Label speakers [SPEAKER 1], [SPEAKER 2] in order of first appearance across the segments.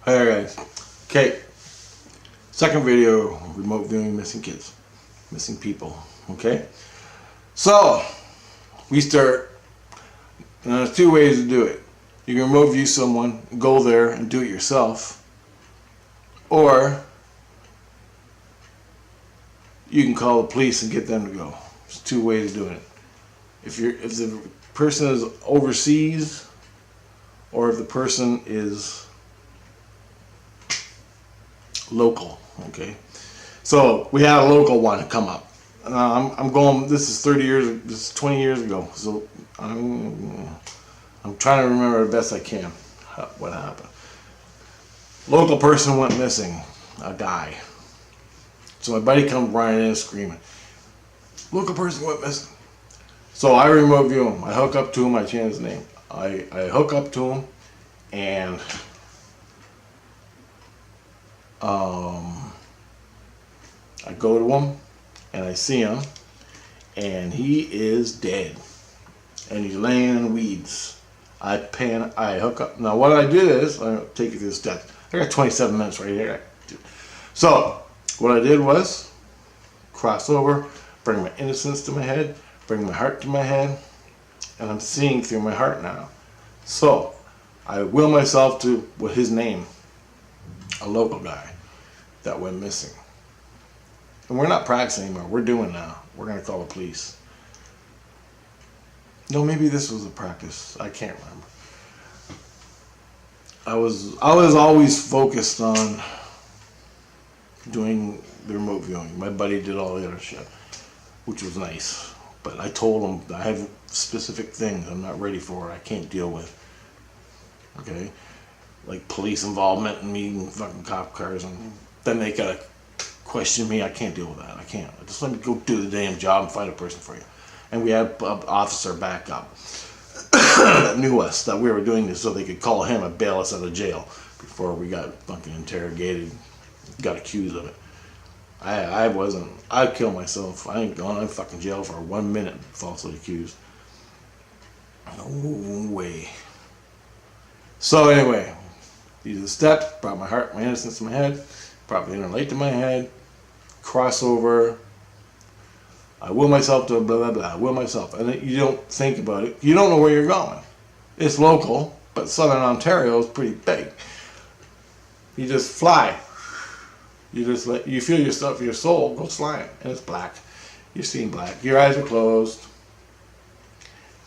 [SPEAKER 1] Hey guys. Okay. Second video, remote viewing missing kids. Missing people. Okay? So, we start, and there's two ways to do it. You can remote view someone, go there and do it yourself. Or, you can call the police and get them to go. There's two ways of doing it. If the person is overseas, or if the person is local, okay? So we had a local one come up. I'm going, this is 30 years, this is 20 years ago, so I'm trying to remember the best I can what happened. Local person went missing, a guy. So my buddy comes running in screaming, local person went missing. So I remote view him, I hook up to him, I change his name. I hook up to him, and I go to him and I see him, and he is dead, and he's laying in weeds. I hook up. Now what I did is, I'll take you through the steps. I got 27 minutes right here. So what I did was cross over, bring my innocence to my head, bring my heart to my head, and I'm seeing through my heart now. So I will myself to with his name, a local guy that went missing. And we're not practicing anymore. We're doing now. We're going to call the police. No, maybe this was a practice. I can't remember. I was always focused on doing the remote viewing. My buddy did all the other shit, which was nice. But I told him I have specific things I'm not ready for. I can't deal with. Okay? Like police involvement and me and fucking cop cars, and then they gotta question me. I can't deal with that. I can't. Just let me go do the damn job and find a person for you. And we had an officer back up that knew us, that we were doing this, so they could call him and bail us out of jail before we got fucking interrogated, got accused of it. I wasn't. I'd kill myself. I ain't going in fucking jail for 1 minute falsely accused. No way. So anyway, these are the steps. Brought my heart, my innocence to my head. Brought the inner light to my head. Crossover. I will myself to blah blah blah. I will myself, and you don't think about it. You don't know where you're going. It's local, but Southern Ontario is pretty big. You just fly. You just you feel yourself, your soul goes flying, and it's black. You're seeing black. Your eyes are closed.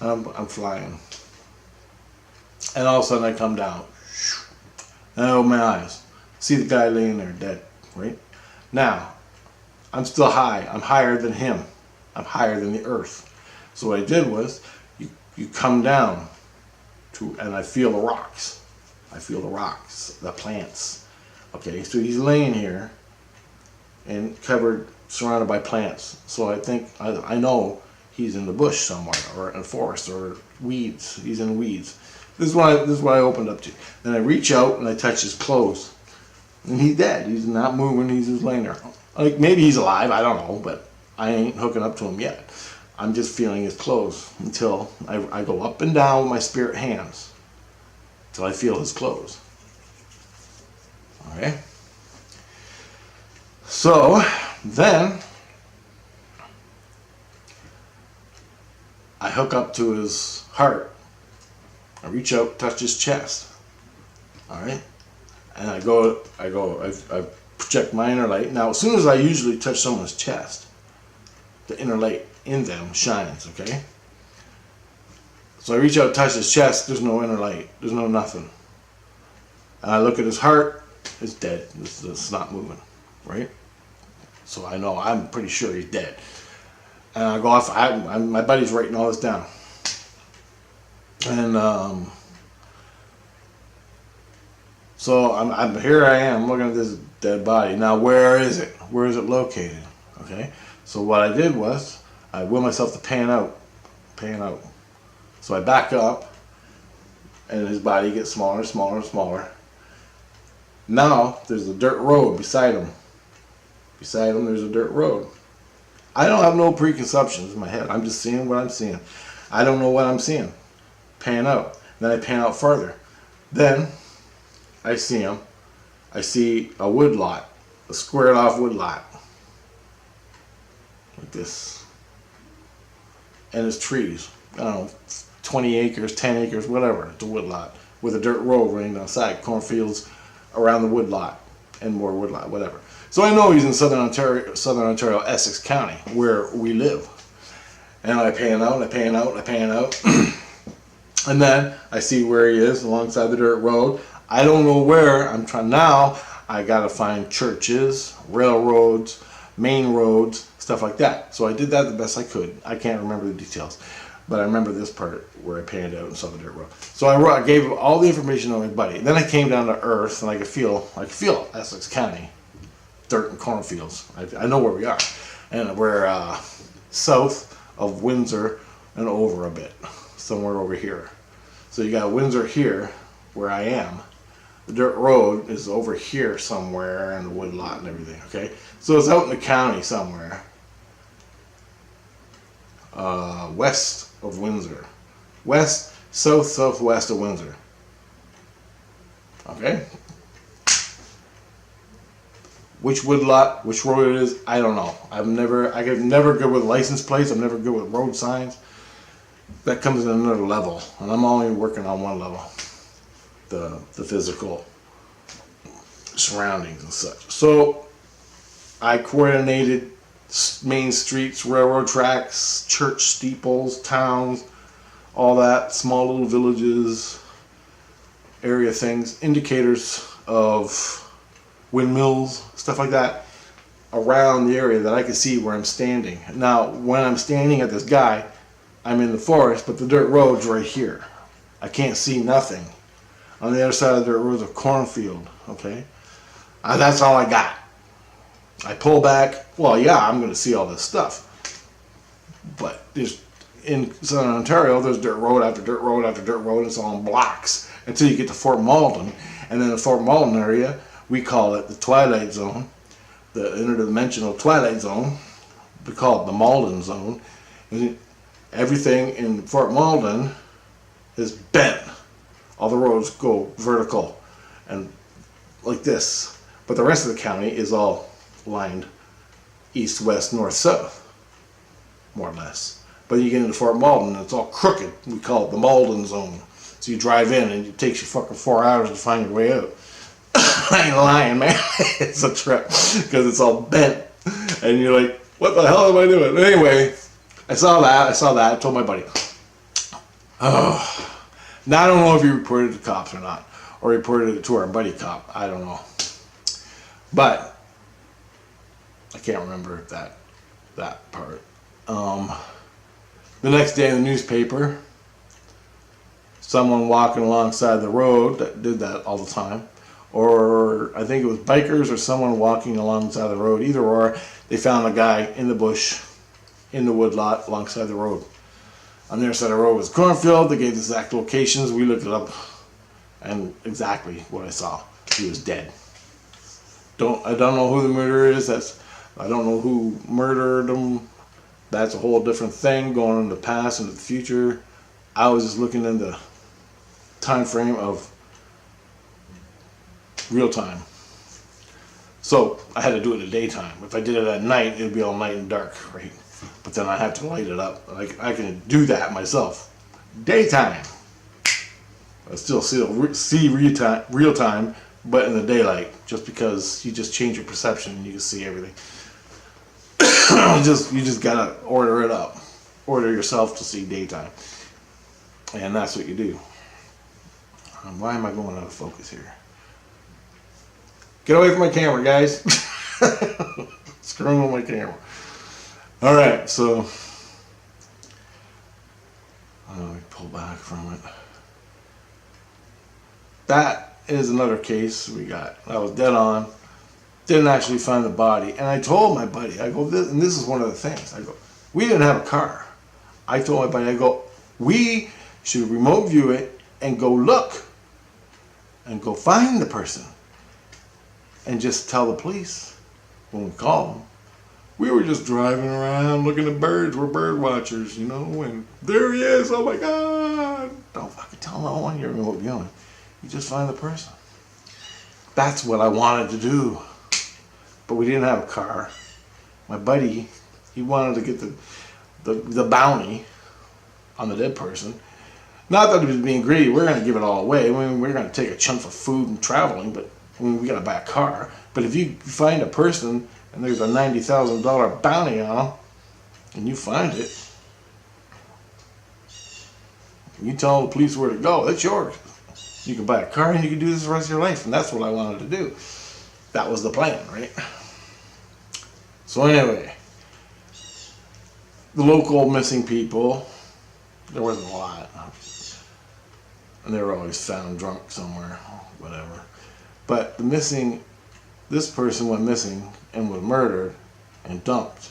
[SPEAKER 1] I'm flying, and all of a sudden I come down, and I open my eyes, see the guy laying there dead. Right now, I'm still high. I'm higher than him. I'm higher than the earth. So what I did was, you come down to, and I feel the rocks. I feel the rocks, the plants. Okay, so he's laying here and covered, surrounded by plants. So I think, I know he's in the bush somewhere, or in a forest, or weeds. He's in weeds. This is what I opened up to. Then I reach out and I touch his clothes. And he's dead. He's not moving. He's just laying there. Like, maybe he's alive. I don't know, but I ain't hooking up to him yet. I'm just feeling his clothes until I go up and down with my spirit hands until I feel his clothes. Okay? So, then I hook up to his heart. I reach out, touch his chest. Alright? And I project my inner light. Now, as soon as I usually touch someone's chest, the inner light in them shines, okay? So I reach out, touch his chest, there's no inner light. There's no nothing. And I look at his heart, it's dead. It's not moving, right? So I know, I'm pretty sure he's dead. And I go off, my buddy's writing all this down. And, so I'm here I am looking at this dead body. Now where is it? Where is it located? Okay? So what I did was, I will myself to pan out. So I back up, and his body gets smaller, smaller, smaller. Now there's a dirt road beside him. Beside him there's a dirt road. I don't have no preconceptions in my head. I'm just seeing what I'm seeing. I don't know what I'm seeing. Pan out. Then I pan out further. Then I see him I see a wood lot, a squared off wood lot. Like this. And it's trees. I don't know, 20 acres, 10 acres, whatever. It's a wood lot with a dirt road running down the side, cornfields around the wood lot, and more wood lot, whatever. So I know he's in Southern Ontario, Essex County, where we live. And I pan out, and then I see where he is alongside the dirt road. I don't know where. I'm trying now. I gotta find churches, railroads, main roads, stuff like that. So I did that the best I could. I can't remember the details, but I remember this part where I panned out and saw the dirt road. So I gave all the information to my buddy. Then I came down to earth, and I could feel Essex County, dirt and cornfields. I know where we are, and we're south of Windsor and over a bit, somewhere over here. So you got Windsor here, where I am. The dirt road is over here somewhere, and the wood lot and everything, okay? So it's out in the county somewhere, west of Windsor. Southwest of Windsor. Okay? Which wood lot, which road it is, I don't know. I'm never good with license plates. I'm never good with road signs. That comes in another level, and I'm only working on one level. The physical surroundings and such. So I coordinated main streets, railroad tracks, church steeples, towns, all that, small little villages, area things, indicators of windmills, stuff like that around the area that I can see where I'm standing. Now, when I'm standing at this guy, I'm in the forest, but the dirt road's right here. I can't see nothing. On the other side of the dirt road is a cornfield, okay? That's all I got. I pull back. Well, yeah, I'm going to see all this stuff. But in Southern Ontario, there's dirt road after dirt road after dirt road. It's all in blocks until you get to Fort Malden. And then the Fort Malden area, we call it the Twilight Zone, the interdimensional Twilight Zone. We call it the Malden Zone. And everything in Fort Malden is bent. All the roads go vertical and like this. But the rest of the county is all lined east, west, north, south, more or less. But you get into Fort Malden, it's all crooked. We call it the Malden Zone. So you drive in and it takes you fucking 4 hours to find your way out. I ain't lying, man. It's a trip because it's all bent. And you're like, what the hell am I doing? Anyway, I saw that. I told my buddy. Oh. Now I don't know if he reported it to cops or not. Or reported it to our buddy cop. I don't know. But I can't remember that part. The next day in the newspaper, someone walking alongside the road that did that all the time, or I think it was bikers or someone walking alongside the road, either or, they found a guy in the bush, in the wood lot alongside the road. On the other side of the road was a cornfield. They gave the exact locations. We looked it up, and exactly what I saw. He was dead. I don't know who the murderer is. I don't know who murdered him. That's a whole different thing, going in the past and the future. I was just looking in the time frame of real time. So I had to do it in the daytime. If I did it at night, it'd be all night and dark, right? But then I have to light it up. I can do that myself. Daytime. I still see real time, but in the daylight, just because you just change your perception and you can see everything. you just gotta order it up. Order yourself to see daytime. And that's what you do. Why am I going out of focus here? Get away from my camera, guys. Screwing with my camera. Alright, so let me pull back from it. That is another case we got. I was dead on. Didn't actually find the body. And I told my buddy, I go, and this is one of the things. I go, we didn't have a car. I told my buddy, I go, we should remote view it and go look and go find the person and just tell the police when we call them. We were just driving around looking at birds. We're bird watchers, and there he is. Oh my God. Don't fucking tell no one you're remote viewing. You just find the person. That's what I wanted to do. But we didn't have a car. My buddy, he wanted to get the bounty on the dead person. Not that he was being greedy. We're going to give it all away. I mean, we're going to take a chunk for food and traveling, but I mean, we got to buy a car. But if you find a person and there's a $90,000 bounty on them, and you find it, you tell the police where to go, that's yours. You can buy a car and you can do this the rest of your life. And that's what I wanted to do. That was the plan, right? So anyway, the local missing people, there wasn't a lot. And they were always found drunk somewhere, whatever. But this person went missing and was murdered and dumped.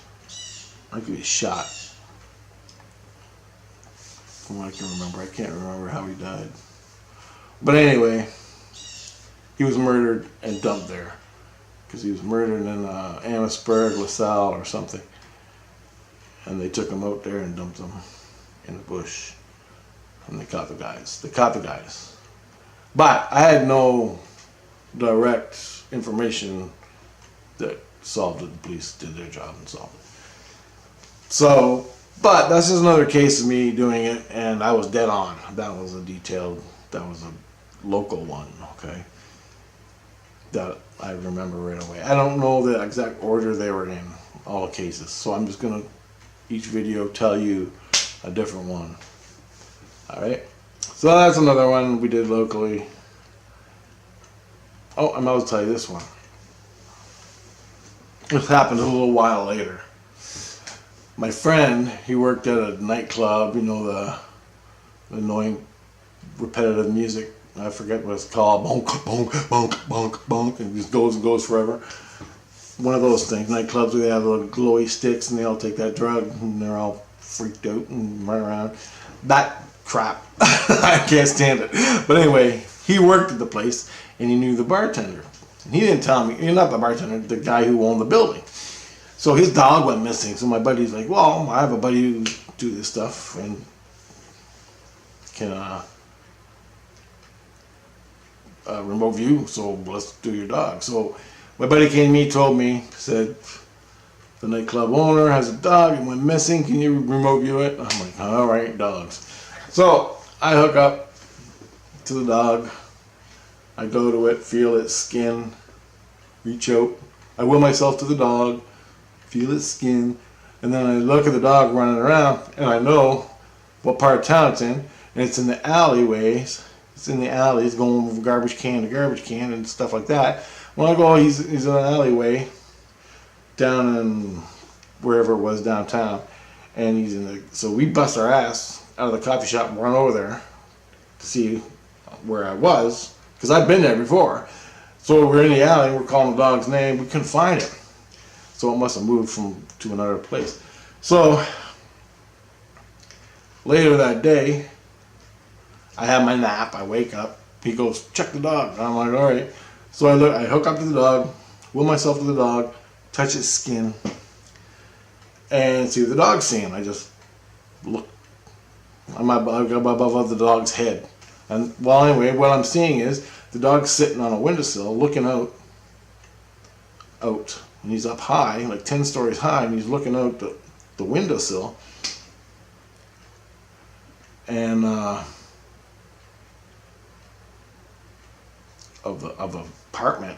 [SPEAKER 1] Like he was shot. From what I can remember. I can't remember how he died. But anyway, he was murdered and dumped there. Because he was murdered in Amherstburg, LaSalle or something. And they took him out there and dumped him in the bush. And they caught the guys. But I had no direct information that solved it. The police did their job and solved it. So, but that's just another case of me doing it, and I was dead on. That was a local one, okay? That I remember right away. I don't know the exact order they were in, all cases. So I'm just gonna, each video, tell you a different one. Alright? So that's another one we did locally. Oh, I'm about to tell you this one. This happened a little while later. My friend, he worked at a nightclub, you know, the annoying repetitive music. I forget what it's called. Bonk, bonk, bonk, bonk, bonk. And it just goes and goes forever. One of those things. Nightclubs where they have little glowy sticks and they all take that drug and they're all freaked out and run around. That crap. I can't stand it. But anyway, he worked at the place and he knew the bartender. And he didn't tell me, not the bartender, the guy who owned the building. So his dog went missing. So my buddy's like, well, I have a buddy who do this stuff and can remote view, so let's do your dog. So my buddy came to me, told me, said, the nightclub owner has a dog, it went missing, can you remote view it? I'm like, all right, dogs. So I hook up to the dog, I go to it, feel its skin, reach out, I will myself to the dog, feel its skin, and then I look at the dog running around, and I know what part of town it's in, and it's in the alleyways. It's in the alleys, going from garbage can to garbage can and stuff like that. When I go, he's in an alleyway down in wherever it was downtown, and he's in the. So we bust our ass out of the coffee shop and run over there to see where I was, because I've been there before. So we're in the alley, we're calling the dog's name, we couldn't find it. So it must have moved to another place. So later that day, I have my nap, I wake up, he goes, check the dog. And I'm like, all right. So I hook up to the dog, will myself to the dog, touch its skin, and see what the dog's seeing. I just look, I'm above the dog's head. And well, anyway, what I'm seeing is the dog's sitting on a windowsill looking out, and he's up high, like 10 stories high, and he's looking out the windowsill. And of the apartment,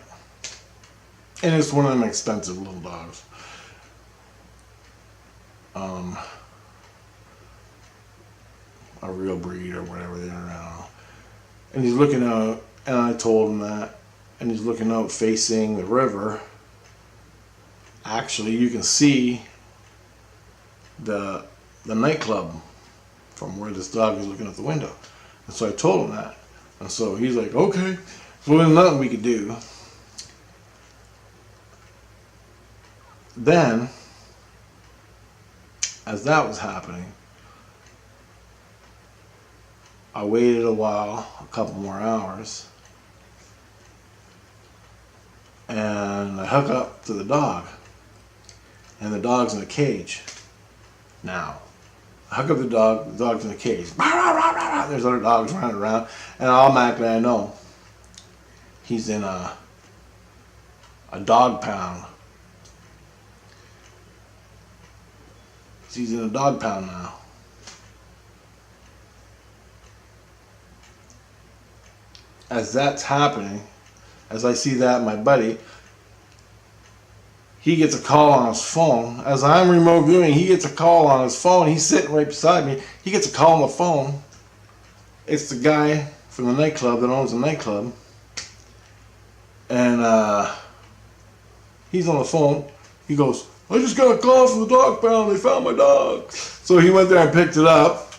[SPEAKER 1] and it's one of them expensive little dogs. A real breed or whatever they are, I don't know. And he's looking out, and I told him that, and he's looking out facing the river. Actually, you can see the nightclub from where this dog is looking out the window. And so I told him that, and so he's like, okay. So there's nothing we could do. Then, as that was happening, I waited a while, a couple more hours, and I hook up to the dog, and the dog's in a cage. Now, I hook up the dog's in a cage. There's other dogs running around, and automatically I know he's in a a dog pound. He's in a dog pound now. As that's happening, as I see that, my buddy, he gets a call on his phone. As I'm remote viewing, he gets a call on his phone. He's sitting right beside me. He gets a call on the phone. It's the guy from the nightclub that owns the nightclub. And he's on the phone. He goes, I just got a call from the dog pound. They found my dog. So he went there and picked it up.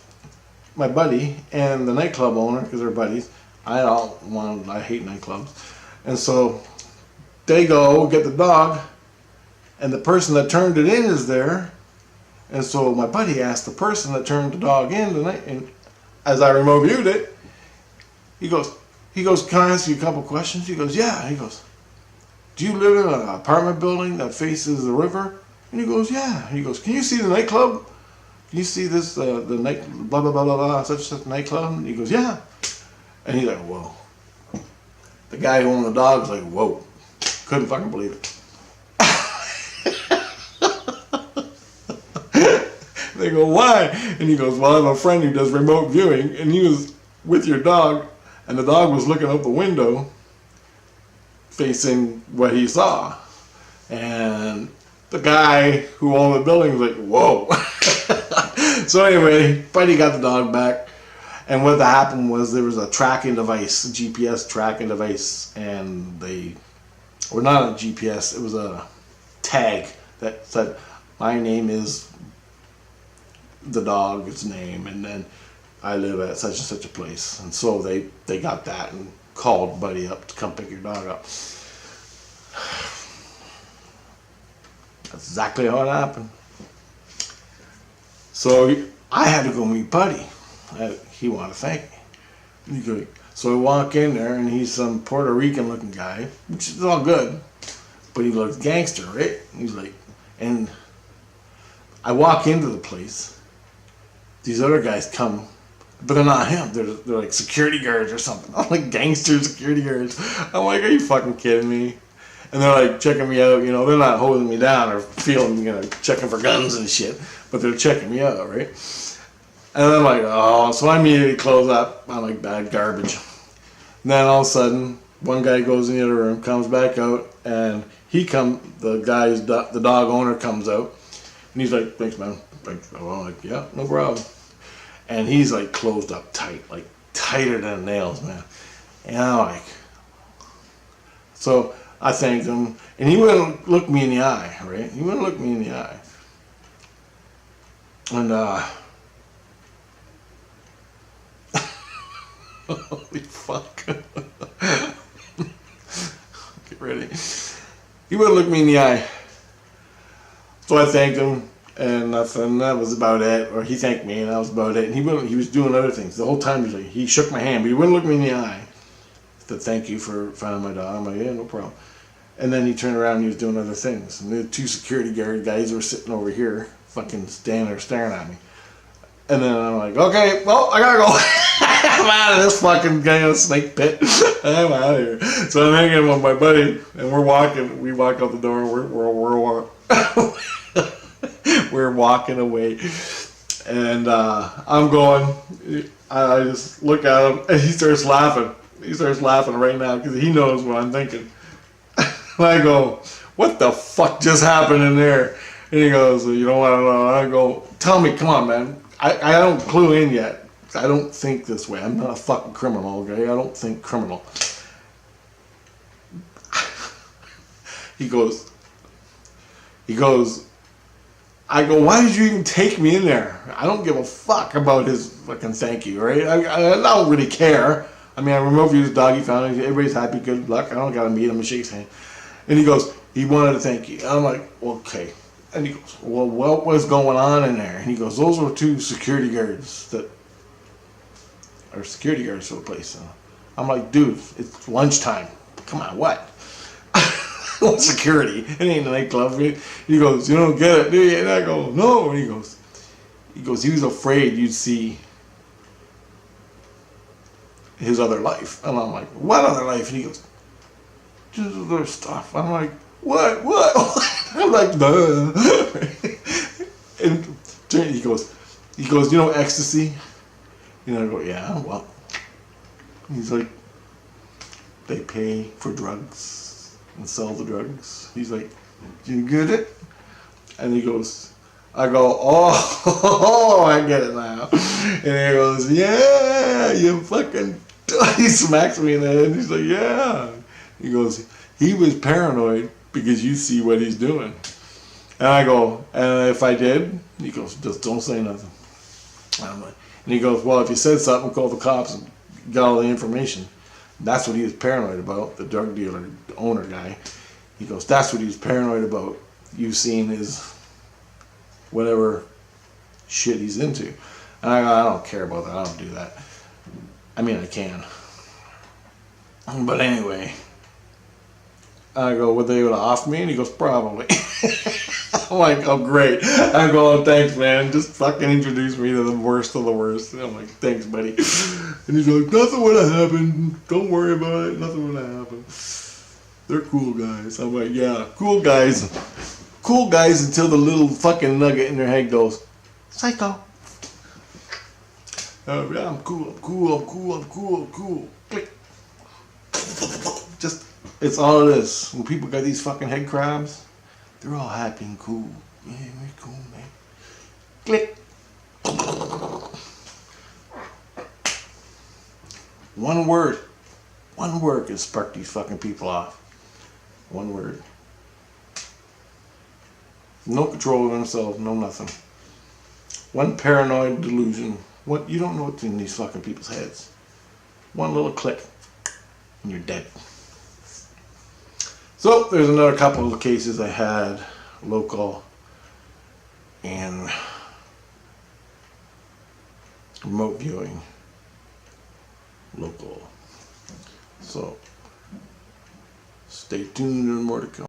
[SPEAKER 1] My buddy and the nightclub owner, because they're buddies. I hate nightclubs. And so they go get the dog. And the person that turned it in is there. And so my buddy asked the person that turned the dog in tonight, and as I remote viewed it, he goes, can I ask you a couple questions? He goes, yeah. He goes, do you live in an apartment building that faces the river? And he goes, yeah. He goes, can you see the nightclub? Can you see this, the night, blah, blah, blah, blah, blah, such nightclub? And he goes, yeah. And he's like, whoa. The guy who owned the dog's like, whoa. Couldn't fucking believe it. They go, why? And he goes, well, I have a friend who does remote viewing, and he was with your dog, and the dog was looking out the window facing what he saw. And the guy who owned the building was like, whoa. So anyway, Buddy got the dog back, and what happened was there was a tracking device, a GPS tracking device, and or not a GPS, it was a tag that said, my name is the dog's name, and then I live at such and such a place. And so they got that and called Buddy up to come pick your dog up. That's exactly how it happened. So I had to go meet Buddy. He wanted to thank me. So I walk in there, and he's some Puerto Rican looking guy, which is all good, but he looks gangster, right? He's like, and I walk into the place. These other guys come, but they're not him. They're like security guards or something. I'm like gangster security guards. I'm like, are you fucking kidding me? And they're like checking me out. You know, they're not holding me down or feeling, checking for guns and shit, but they're checking me out, right? And I'm like, oh, so I immediately close up. I'm like, bad garbage. And then all of a sudden, one guy goes in the other room, comes back out, and the dog owner comes out, and he's like, thanks, man. I'm like, yeah, no problem. And he's like closed up tight, like tighter than nails, man. And I'm like, so I thanked him, and he wouldn't look me in the eye, right? He wouldn't look me in the eye. And holy fuck. Get ready. He wouldn't look me in the eye. So I thanked him. And nothing. That was about it. Or he thanked me, and that was about it. And he was doing other things the whole time. He shook my hand, but he wouldn't look me in the eye. To thank you for finding my dog. I'm like, yeah, no problem. And then he turned around and he was doing other things. And the two security guard guys were sitting over here, fucking standing there staring at me. And then I'm like, okay, well, I gotta go. I'm out of this fucking snake pit. I'm out of here. So I'm hanging with my buddy, and we're walking. We walk out the door. We're walking away, and I'm going. I just look at him, and he starts laughing. He starts laughing right now because he knows what I'm thinking. And I go, "What the fuck just happened in there?" And he goes, "You don't want to know." I go, "Tell me, come on, man. I don't clue in yet. I don't think this way. I'm not a fucking criminal, okay? I don't think criminal." He goes. I go, why did you even take me in there? I don't give a fuck about his fucking thank you, right? I don't really care. I mean, I removed his dog, he found it, everybody's happy, good luck. I don't gotta meet him and shake his hand. And he goes, he wanted to thank you. And I'm like, okay. And he goes, well, what was going on in there? And he goes, those were two security guards that are security guards for the place. And I'm like, dude, it's lunchtime. Come on, what? Security. It ain't a nightclub. He goes, you don't get it, do you? And I go, no. And he goes, he was afraid you'd see his other life. And I'm like, what other life? And he goes, just other stuff. I'm like, What? I'm like, duh. And he goes, you know ecstasy? You know, I go, yeah, well. He's like, they pay for drugs and sell the drugs. He's like, you get it? And he goes, I go, oh, I get it now. And he goes, yeah, you fucking, he smacks me in the head. And he's like, yeah. He goes, he was paranoid because you see what he's doing. And I go, and if I did? He goes, just don't say nothing. I'm like, and he goes, well, if you said something, call the cops and got all the information. That's what he was paranoid about, the drug dealer, the owner guy. He goes, that's what he was paranoid about, you seeing his whatever shit he's into. And I go, I don't care about that, I don't do that. I mean, I can. But anyway, I go, would they able to off me? And he goes, probably. I'm like, oh great. I'm going, thanks man, just fucking introduce me to the worst of the worst. And I'm like, thanks buddy. And he's like, nothing would have happened, don't worry about it, nothing would have happened. They're cool guys. I'm like, yeah, cool guys. Cool guys until the little fucking nugget in their head goes, psycho. Yeah, I'm cool. Click. Just, it's all it is. When people got these fucking head crabs, they're all happy and cool. Yeah, we're cool, man. Click. One word can spark these fucking people off. One word. No control of themselves, no nothing. One paranoid delusion. What, you don't know what's in these fucking people's heads. One little click and you're dead. So there's another couple of cases I had local and remote viewing local. So stay tuned and more to come.